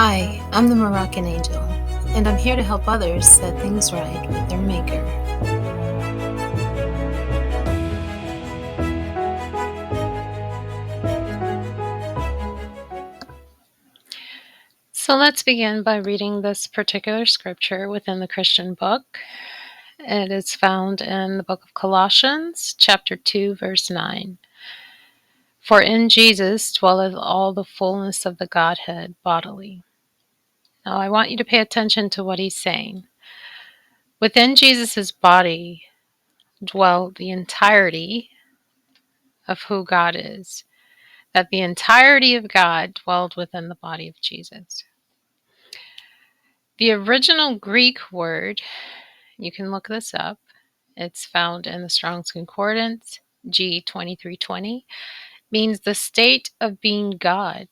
Hi, I'm the Moroccan Angel, and I'm here to help others set things right with their Maker. So let's begin by reading this particular scripture within the Christian book. It is found in the book of Colossians, chapter 2, verse 9. For in Jesus dwelleth all the fullness of the Godhead bodily. Now I want you to pay attention to what he's saying. Within Jesus' body dwell the entirety of who God is. That the entirety of God dwelled within the body of Jesus. The original Greek word, you can look this up, it's found in the Strong's Concordance, G2320, means the state of being God.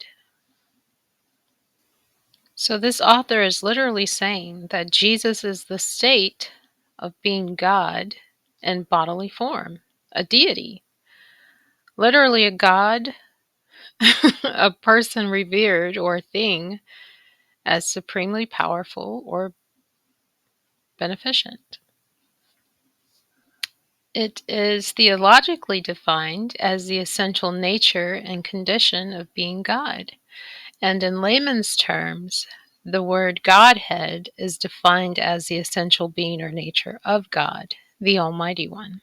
So this author is literally saying that Jesus is the state of being God in bodily form, a deity. Literally a god, a person revered or thing as supremely powerful or beneficent. It is theologically defined as the essential nature and condition of being God. And in layman's terms, the word Godhead is defined as the essential being or nature of God, the Almighty One.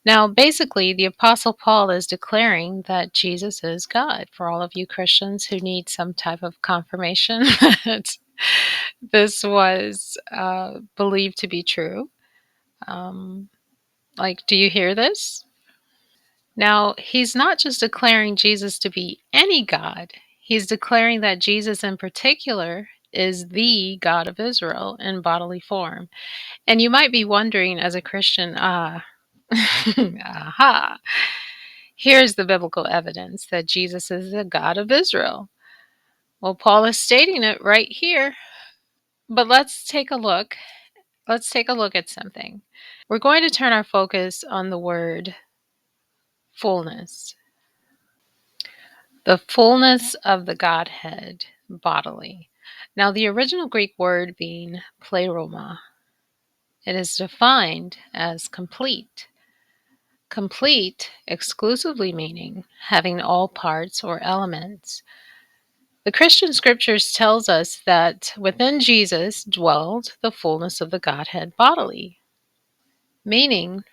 Now, basically, the Apostle Paul is declaring that Jesus is God. For all of you Christians who need some type of confirmation that this was believed to be true, do you hear this? Now, he's not just declaring Jesus to be any God. He's declaring that Jesus in particular is the God of Israel in bodily form. And you might be wondering as a Christian, aha, here's the biblical evidence that Jesus is the God of Israel. Well, Paul is stating it right here. But let's take a look. Let's take a look at something. We're going to turn our focus on the word fullness. The fullness of the Godhead bodily. Now, the original Greek word being pleroma, it is defined as complete. Complete exclusively meaning having all parts or elements. The Christian scriptures tells us that within Jesus dwelled the fullness of the Godhead bodily, meaning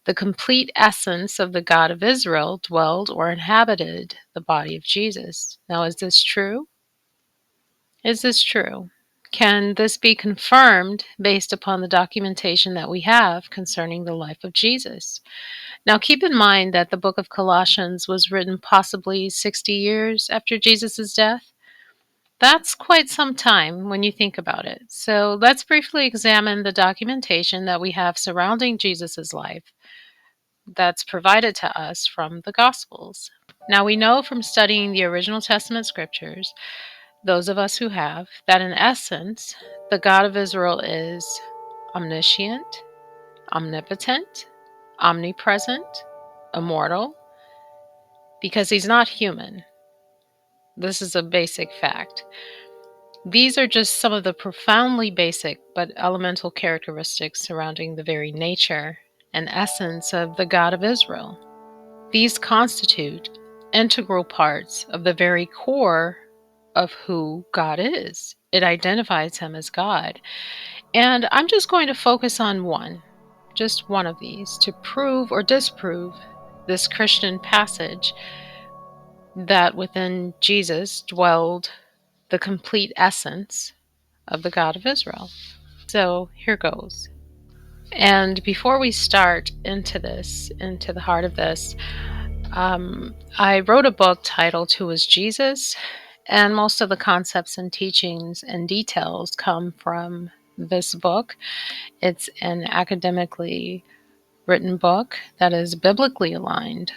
the complete essence of the God of Israel dwelled or inhabited the body of Jesus. Now, is this true? Is this true? Can this be confirmed based upon the documentation that we have concerning the life of Jesus? Now, keep in mind that the book of Colossians was written possibly 60 years after Jesus' death. That's quite some time when you think about it. So let's briefly examine the documentation that we have surrounding Jesus' life that's provided to us from the Gospels. Now, we know from studying the original Testament scriptures, those of us who have, that in essence, the God of Israel is omniscient, omnipotent, omnipresent, immortal, because he's not human. This is a basic fact. These are just some of the profoundly basic but elemental characteristics surrounding the very nature and essence of the God of Israel. These constitute integral parts of the very core of who God is. It identifies him as God. And I'm just going to focus on one, just one of these, to prove or disprove this Christian passage that within Jesus dwelled the complete essence of the God of Israel. So here goes. And before we start into the heart of this, I wrote a book titled Who is Jesus? And most of the concepts and teachings and details come from this book. It's an academically written book that is biblically aligned,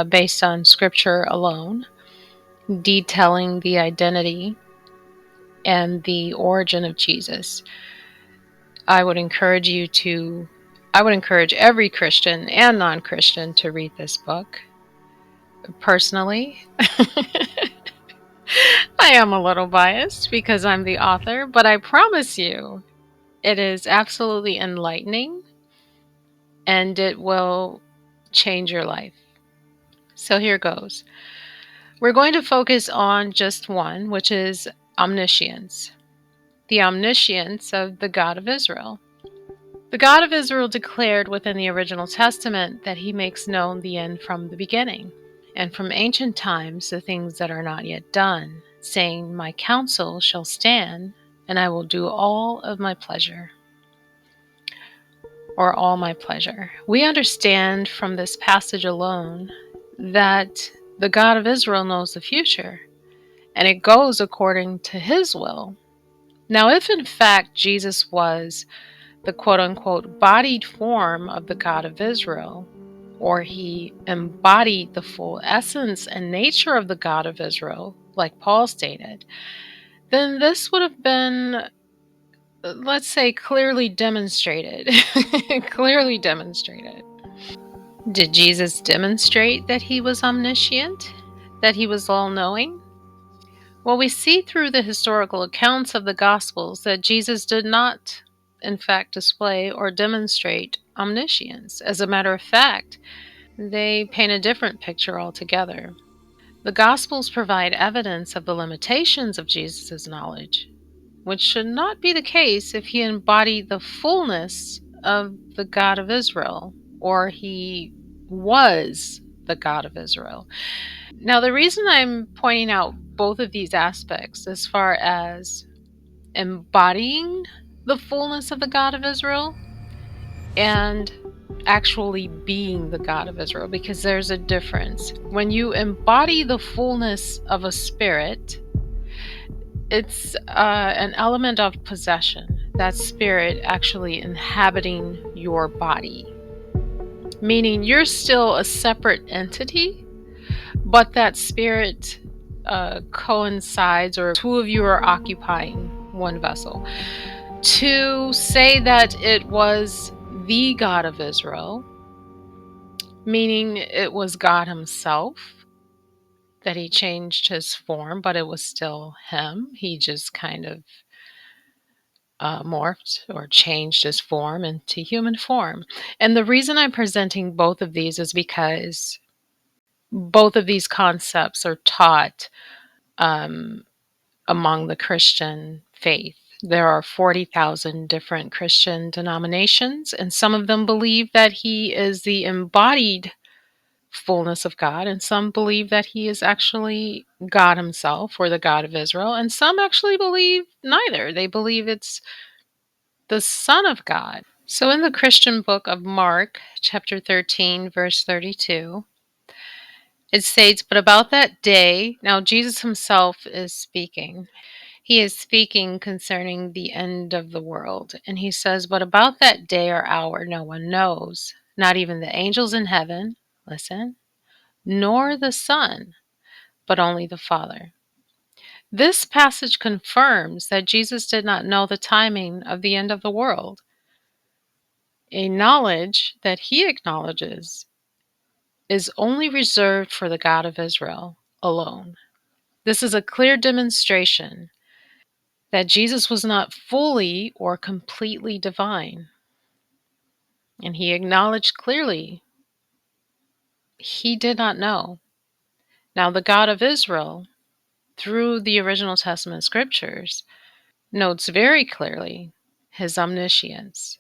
based on scripture alone, detailing the identity and the origin of Jesus. I would encourage every Christian and non-Christian to read this book. Personally, I am a little biased because I'm the author, but I promise you it is absolutely enlightening and it will change your life. So here goes. We're going to focus on just one, which is omniscience. The omniscience of the God of Israel. The God of Israel declared within the original testament that he makes known the end from the beginning, and from ancient times the things that are not yet done, saying, "My counsel shall stand, and I will do all of my pleasure," or all my pleasure. We understand from this passage alone that the God of Israel knows the future, and it goes according to his will. Now, if in fact Jesus was the quote-unquote bodied form of the God of Israel, or he embodied the full essence and nature of the God of Israel, like Paul stated, then this would have been, let's say, clearly demonstrated. Clearly demonstrated. Did Jesus demonstrate that he was omniscient? That he was all-knowing? Well, we see through the historical accounts of the Gospels that Jesus did not, in fact, display or demonstrate omniscience. As a matter of fact, they paint a different picture altogether. The Gospels provide evidence of the limitations of Jesus' knowledge, which should not be the case if he embodied the fullness of the God of Israel, or he was the God of Israel. Now, the reason I'm pointing out both of these aspects, as far as embodying the fullness of the God of Israel and actually being the God of Israel, because there's a difference. When you embody the fullness of a spirit, it's an element of possession, that spirit actually inhabiting your body, meaning you're still a separate entity, but that spirit coincides, or two of you are occupying one vessel. To say that it was the God of Israel, meaning it was God himself, that he changed his form, but it was still him. He just kind of morphed or changed his form into human form. And the reason I'm presenting both of these is because both of these concepts are taught among the Christian faith. There are 40,000 different Christian denominations, and some of them believe that he is the embodied fullness of God, and some believe that he is actually God himself, or the God of Israel, and some actually believe neither. They believe it's the Son of God. So in the Christian book of Mark, chapter 13, verse 32, it states, "But about that day," now Jesus himself is speaking. He is speaking concerning the end of the world. And he says, "But about that day or hour no one knows, not even the angels in heaven," listen, "nor the Son, but only the Father." This passage confirms that Jesus did not know the timing of the end of the world, a knowledge that he acknowledges is only reserved for the God of Israel alone. This is a clear demonstration that Jesus was not fully or completely divine. And he acknowledged clearly he did not know. Now, the God of Israel, through the original Testament scriptures, notes very clearly his omniscience.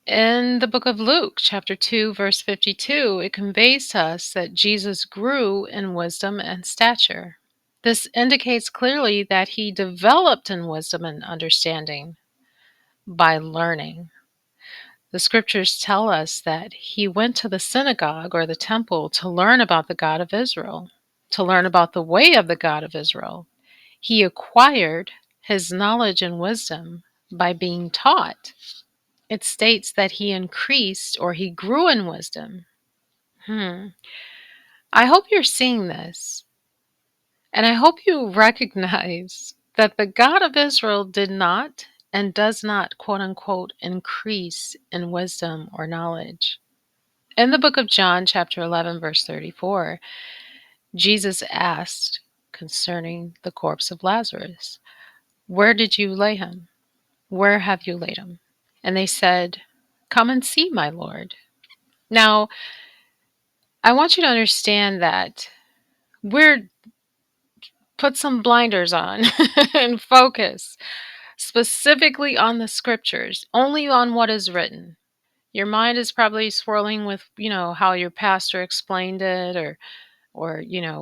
In the book of Luke, chapter 2, verse 52, it conveys to us that Jesus grew in wisdom and stature. This indicates clearly that he developed in wisdom and understanding by learning. The scriptures tell us that he went to the synagogue or the temple to learn about the God of Israel, to learn about the way of the God of Israel. He acquired his knowledge and wisdom by being taught. It states that he increased or he grew in wisdom. I hope you're seeing this, and I hope you recognize that the God of Israel did not and does not, quote unquote, increase in wisdom or knowledge. In the book of John, chapter 11, verse 34, Jesus asked, concerning the corpse of Lazarus. Where did you lay him? Where have you laid him? And they said, Come and see, my Lord. Now, I want you to understand that we're put some blinders on and focus specifically on the scriptures, only on what is written. Your mind is probably swirling with, how your pastor explained it or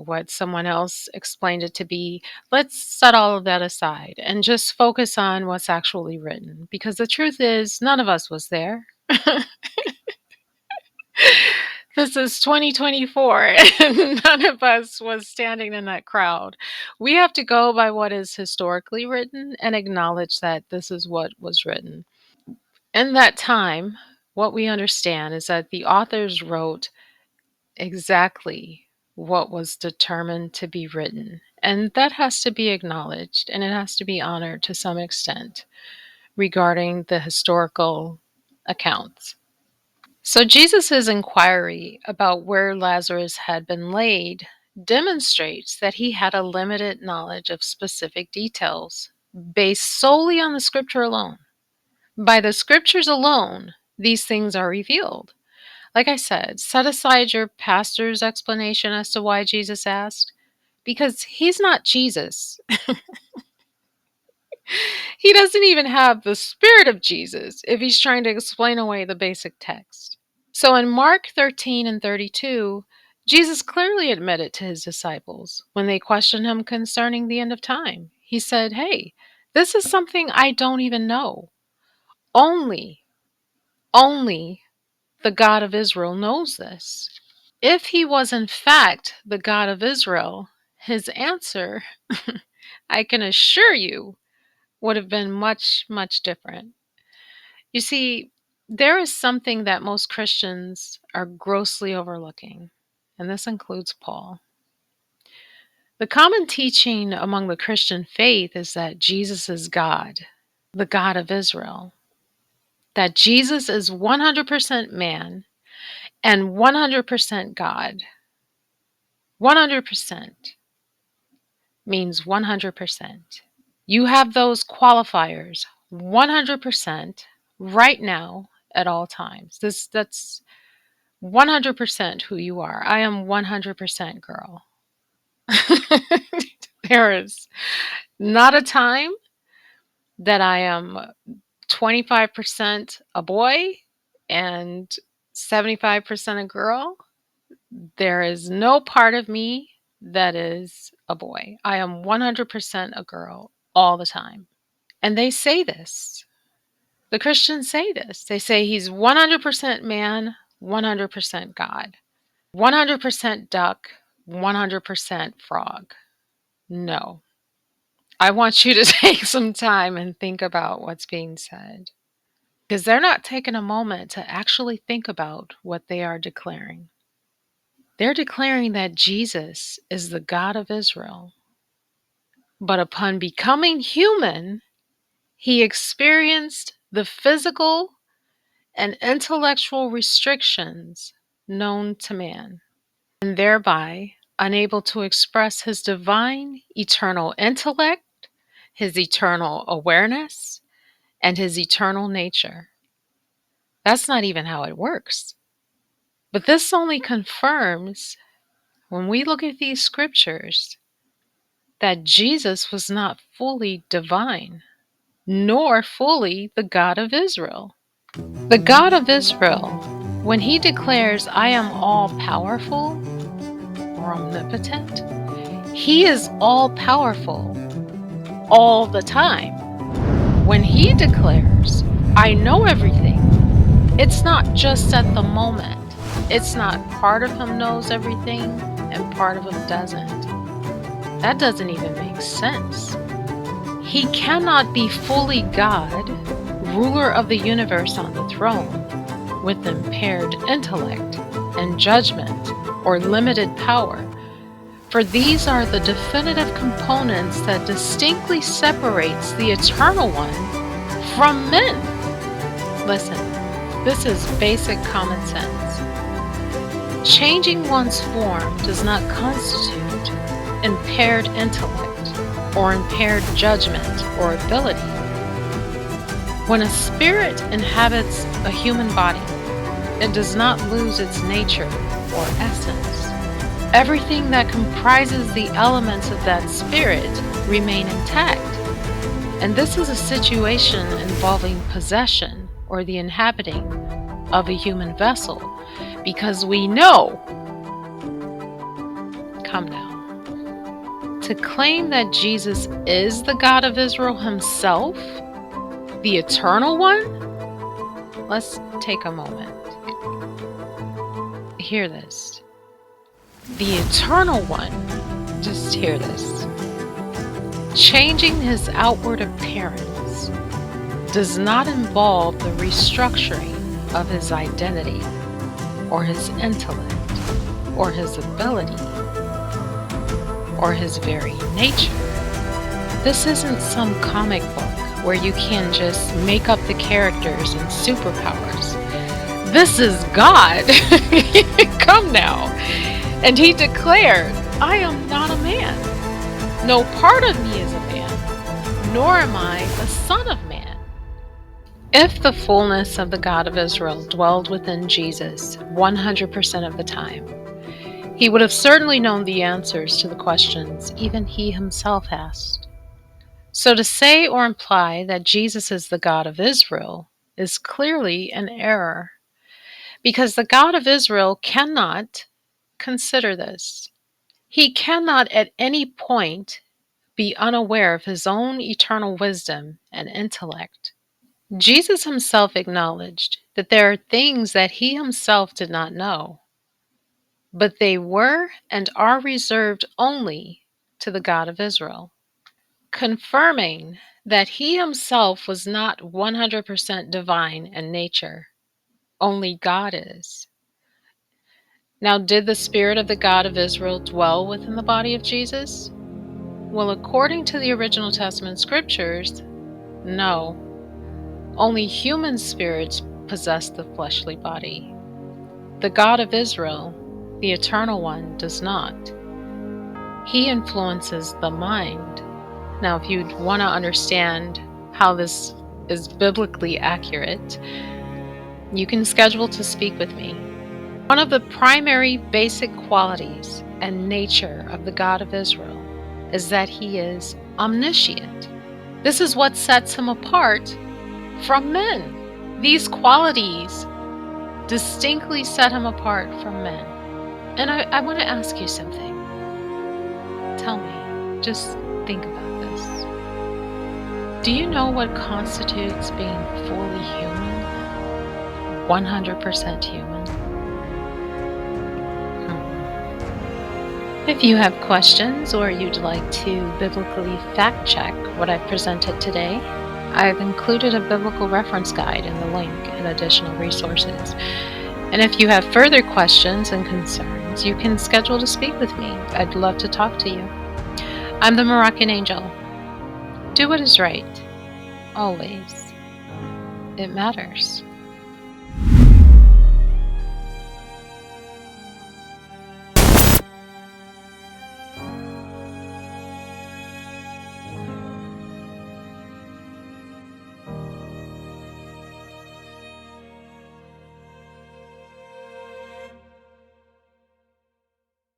what someone else explained it to be. Let's set all of that aside and just focus on what's actually written, because the truth is none of us was there. This is 2024 and none of us was standing in that crowd. We have to go by what is historically written and acknowledge that this is what was written. In that time, what we understand is that the authors wrote exactly what was determined to be written. And that has to be acknowledged and it has to be honored to some extent regarding the historical accounts. So Jesus' inquiry about where Lazarus had been laid demonstrates that he had a limited knowledge of specific details based solely on the scripture alone. By the scriptures alone, these things are revealed. Like I said, set aside your pastor's explanation as to why Jesus asked, because he's not Jesus. He doesn't even have the spirit of Jesus if he's trying to explain away the basic text. So in Mark 13 and 32, Jesus clearly admitted to his disciples when they questioned him concerning the end of time. He said, Hey, this is something I don't even know. Only the God of Israel knows this. If he was in fact the God of Israel, his answer, I can assure you, would have been much, much different. You see, there is something that most Christians are grossly overlooking, and this includes Paul. The common teaching among the Christian faith is that Jesus is God, the God of Israel, that Jesus is 100% man and 100% God. 100% means 100%. You have those qualifiers 100% right now at all times. That's 100% who you are. I am 100% girl. There is not a time that I am 25% a boy and 75% a girl. There is no part of me that is a boy. I am 100% a girl all the time. And they say this. The Christians say this. They say he's 100% man, 100% God. 100% duck, 100% frog. No. I want you to take some time and think about what's being said. Because they're not taking a moment to actually think about what they are declaring. They're declaring that Jesus is the God of Israel. But upon becoming human, he experienced the physical and intellectual restrictions known to man, and thereby unable to express his divine eternal intellect, his eternal awareness, and his eternal nature. That's not even how it works. But this only confirms, when we look at these scriptures, that Jesus was not fully divine, nor fully the God of Israel. The God of Israel, when he declares, I am all powerful or omnipotent, he is all powerful all the time. When he declares, I know everything, it's not just at the moment. It's not part of him knows everything and part of him doesn't. That doesn't even make sense. He cannot be fully God, ruler of the universe on the throne, with impaired intellect and judgment or limited power, for these are the definitive components that distinctly separates the Eternal One from men. Listen, this is basic common sense. Changing one's form does not constitute impaired intellect or impaired judgment or ability. When a spirit inhabits a human body, it does not lose its nature or essence. Everything that comprises the elements of that spirit remain intact. And this is a situation involving possession or the inhabiting of a human vessel, because we know, come now, to claim that Jesus is the God of Israel himself, the eternal one. Let's take a moment. Hear this. The eternal one, just hear this. Changing his outward appearance does not involve the restructuring of his identity or his intellect or his ability or his very nature. This isn't some comic book where you can just make up the characters and superpowers. This is God. Come now. And he declared, I am not a man. No part of me is a man, nor am I the son of man. If the fullness of the God of Israel dwelled within Jesus 100% of the time, he would have certainly known the answers to the questions even he himself asked. So to say or imply that Jesus is the God of Israel is clearly an error, because the God of Israel cannot consider this. He cannot at any point be unaware of his own eternal wisdom and intellect. Jesus himself acknowledged that there are things that he himself did not know, but they were and are reserved only to the God of Israel, confirming that he himself was not 100% divine in nature. Only God is. Now, did the Spirit of the God of Israel dwell within the body of Jesus? Well, according to the original Testament scriptures, no. Only human spirits possess the fleshly body. The God of Israel, the Eternal One, does not. He influences the mind. Now, if you'd want to understand how this is biblically accurate, you can schedule to speak with me. One of the primary basic qualities and nature of the God of Israel is that he is omniscient. This is what sets him apart from men. These qualities distinctly set him apart from men. And I want to ask you something. Tell me, just think about this. Do you know what constitutes being fully human? 100% human? If you have questions or you'd like to biblically fact check what I've presented today, I've included a biblical reference guide in the link and additional resources. And if you have further questions and concerns, you can schedule to speak with me. I'd love to talk to you. I'm the Moroccan Angel. Do what is right. Always. It matters.